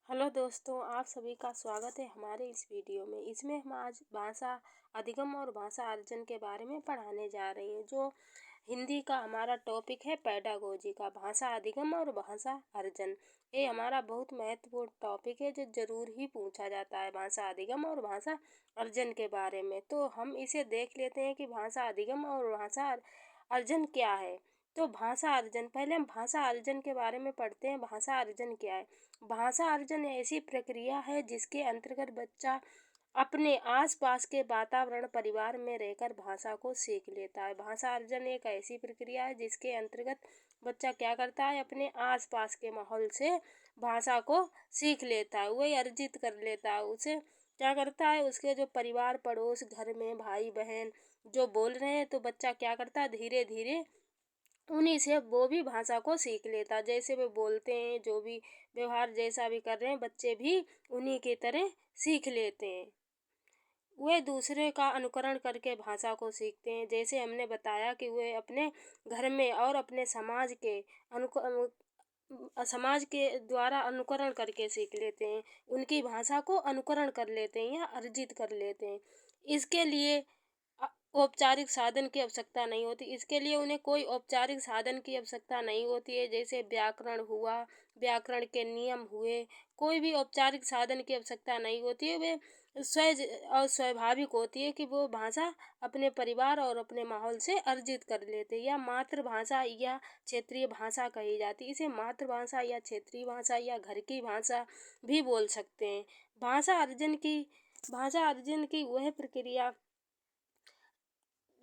Hello दोस्तों, आप सभी का स्वागत है हमारे इस वीडियो में। इसमें हम आज भाषा अधिगम और भाषा अर्जन के बारे में पढ़ाने जा रहे हैं। जो हिंदी का हमारा टॉपिक है पेडागोजी का, भाषा अधिगम और भाषा अर्जन। ये हमारा बहुत महत्वपूर्ण टॉपिक है जो जरूर ही पूछा जाता है, भाषा अधिगम और भाषा अर्जन के बारे में। तो हम इसे देख लेते हैं कि भाषा अधिगम और भाषा अर्जन क्या है। तो भाषा अर्जन, पहले हम भाषा अर्जन के बारे में पढ़ते हैं। भाषा अर्जन क्या है? भाषा अर्जन ऐसी प्रक्रिया है जिसके अंतर्गत बच्चा अपने आसपास के वातावरण परिवार में रहकर भाषा को सीख लेता है। भाषा अर्जन एक ऐसी प्रक्रिया है जिसके अंतर्गत बच्चा क्या करता है, अपने आसपास के माहौल से भाषा को सीख लेता है, वही अर्जित कर लेता है। उसे क्या करता है, उसके जो परिवार पड़ोस घर में भाई बहन जो बोल रहे हैं तो बच्चा क्या करता है, धीरे धीरे उन्हीं से वो भी भाषा को सीख लेता। जैसे वे बोलते हैं, जो भी व्यवहार जैसा भी कर रहे हैं, बच्चे भी उन्हीं की तरह सीख लेते हैं। वे दूसरे का अनुकरण करके भाषा को सीखते हैं। जैसे हमने बताया कि वे अपने घर में और अपने समाज के द्वारा अनुकरण करके सीख लेते हैं, उनकी भाषा को अनुकरण कर लेते हैं या अर्जित कर लेते हैं। इसके लिए औपचारिक साधन की आवश्यकता नहीं होती। इसके लिए उन्हें कोई औपचारिक साधन की आवश्यकता नहीं होती है। जैसे व्याकरण हुआ, व्याकरण के नियम हुए, कोई भी औपचारिक साधन की आवश्यकता नहीं होती है। वे सहज और स्वाभाविक होती है कि वो भाषा अपने परिवार और अपने माहौल से अर्जित कर लेते हैं। या मातृभाषा या क्षेत्रीय भाषा कही जाती है। इसे मातृभाषा या क्षेत्रीय भाषा या घर की भाषा भी बोल सकते हैं। भाषा अर्जन की वह प्रक्रिया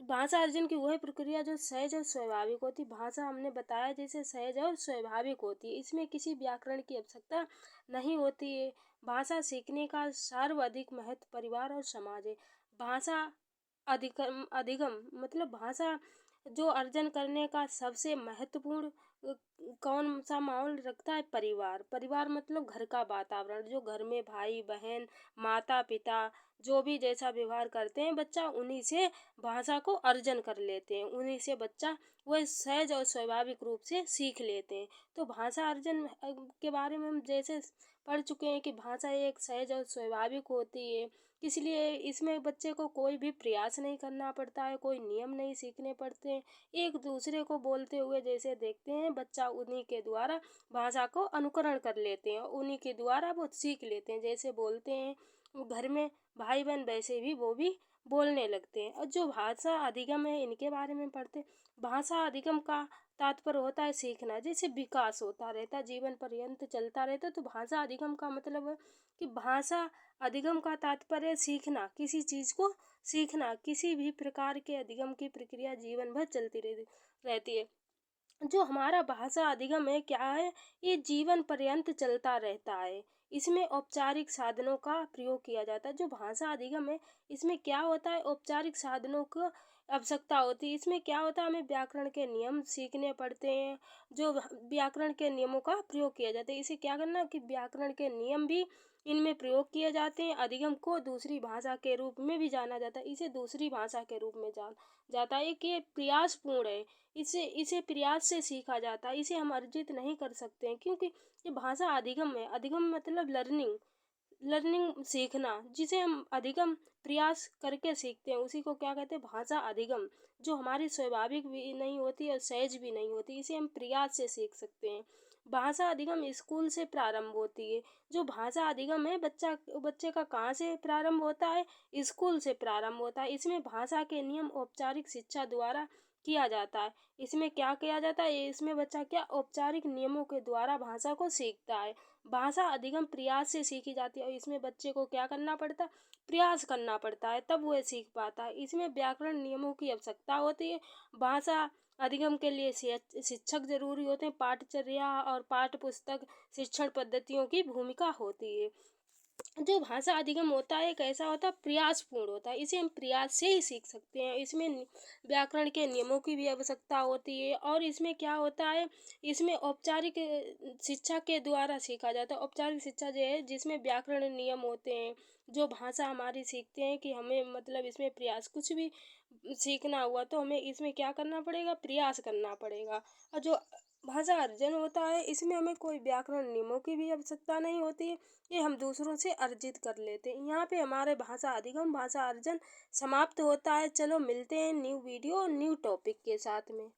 भाषा अर्जन की वह प्रक्रिया जो सहज और स्वाभाविक होती। भाषा हमने बताया जैसे सहज और स्वाभाविक होती है, इसमें किसी व्याकरण की आवश्यकता नहीं होती है। भाषा सीखने का सर्वाधिक महत्व परिवार और समाज है। भाषा अधिगम अधिगम मतलब भाषा जो अर्जन करने का सबसे महत्वपूर्ण कौन सा माहौल रखता है? परिवार। परिवार मतलब घर का वातावरण, जो घर में भाई बहन माता पिता जो भी जैसा व्यवहार करते हैं, बच्चा उन्हीं से भाषा को अर्जन कर लेते हैं, उन्हीं से बच्चा वह सहज और स्वाभाविक रूप से सीख लेते हैं। तो भाषा अर्जन के बारे में हम जैसे पढ़ चुके हैं कि भाषा एक सहज और स्वाभाविक होती है, इसलिए इसमें बच्चे को कोई भी प्रयास नहीं करना पड़ता है, कोई नियम नहीं सीखने पड़ते हैं। एक दूसरे को बोलते हुए जैसे देखते हैं, बच्चा उन्हीं के द्वारा भाषा को अनुकरण कर लेते हैं, उन्हीं के द्वारा वो सीख लेते हैं। जैसे बोलते हैं घर में भाई बहन, वैसे भी वो भी बोलने लगते हैं। और जो भाषा अधिगम है, इनके बारे में पढ़ते हैं। भाषा अधिगम का तात्पर्य होता है सीखना। जैसे विकास होता रहता है, जीवन पर्यंत चलता रहता है, तो भाषा अधिगम का मतलब है कि भाषा अधिगम का तात्पर्य है सीखना, किसी चीज़ को सीखना। किसी भी प्रकार के अधिगम की प्रक्रिया जीवन भर चलती रहती है। जो हमारा भाषा अधिगम है क्या है, ये जीवन पर्यंत चलता रहता है। इसमें औपचारिक साधनों का प्रयोग किया जाता है। जो भाषा अधिगम है, इसमें क्या होता है, औपचारिक साधनों को आवश्यकता होती है। इसमें क्या होता है, हमें व्याकरण के नियम सीखने पड़ते हैं, जो व्याकरण के नियमों का प्रयोग किया जाता है। इसे क्या करना कि व्याकरण के नियम भी इनमें प्रयोग किए जाते हैं। अधिगम को दूसरी भाषा के रूप में भी जाना जाता है, इसे दूसरी भाषा के रूप में जाना जाता है कि ये प्रयासपूर्ण है। इसे इसे प्रयास से सीखा जाता है, इसे हम अर्जित नहीं कर सकते हैं, क्योंकि ये भाषा अधिगम है। अधिगम मतलब लर्निंग, सीखना, जिसे हम अधिगम प्रयास करके सीखते हैं, उसी को क्या कहते हैं, भाषा अधिगम। जो हमारी स्वाभाविक भी नहीं होती और सहज भी नहीं होती, इसे हम प्रयास से सीख सकते हैं। भाषा अधिगम स्कूल से प्रारंभ होती है। जो भाषा अधिगम है, बच्चे का कहाँ से प्रारंभ होता है? स्कूल से प्रारंभ होता है। इसमें भाषा के नियम औपचारिक शिक्षा द्वारा किया जाता है। इसमें क्या किया जाता है, इसमें बच्चा क्या औपचारिक नियमों के द्वारा भाषा को सीखता है। भाषा अधिगम प्रयास से सीखी जाती है और इसमें बच्चे को क्या करना पड़ता है, प्रयास करना पड़ता है, तब वह सीख पाता है। इसमें व्याकरण नियमों की आवश्यकता होती है। भाषा अधिगम के लिए शिक्षक जरूरी होते हैं। पाठचर्या और पाठ्य पुस्तक शिक्षण पद्धतियों की भूमिका होती है। जो भाषा अधिगम होता है, एक ऐसा होता है प्रयासपूर्ण होता है, इसे हम प्रयास से ही सीख सकते हैं। इसमें व्याकरण के नियमों की भी आवश्यकता होती है। और इसमें क्या होता है, इसमें औपचारिक शिक्षा के द्वारा सीखा जाता है। औपचारिक शिक्षा जो है, जिसमें व्याकरण नियम होते हैं, जो भाषा हमारी सीखते हैं कि हमें मतलब इसमें प्रयास, कुछ भी सीखना हुआ तो हमें इसमें क्या करना पड़ेगा, प्रयास करना पड़ेगा। और जो भाषा अर्जन होता है, इसमें हमें कोई व्याकरण नियमों की भी आवश्यकता नहीं होती है। ये हम दूसरों से अर्जित कर लेते हैं। यहाँ पे हमारे भाषा अधिगम, भाषा अर्जन समाप्त होता है। चलो मिलते हैं न्यू वीडियो न्यू टॉपिक के साथ में।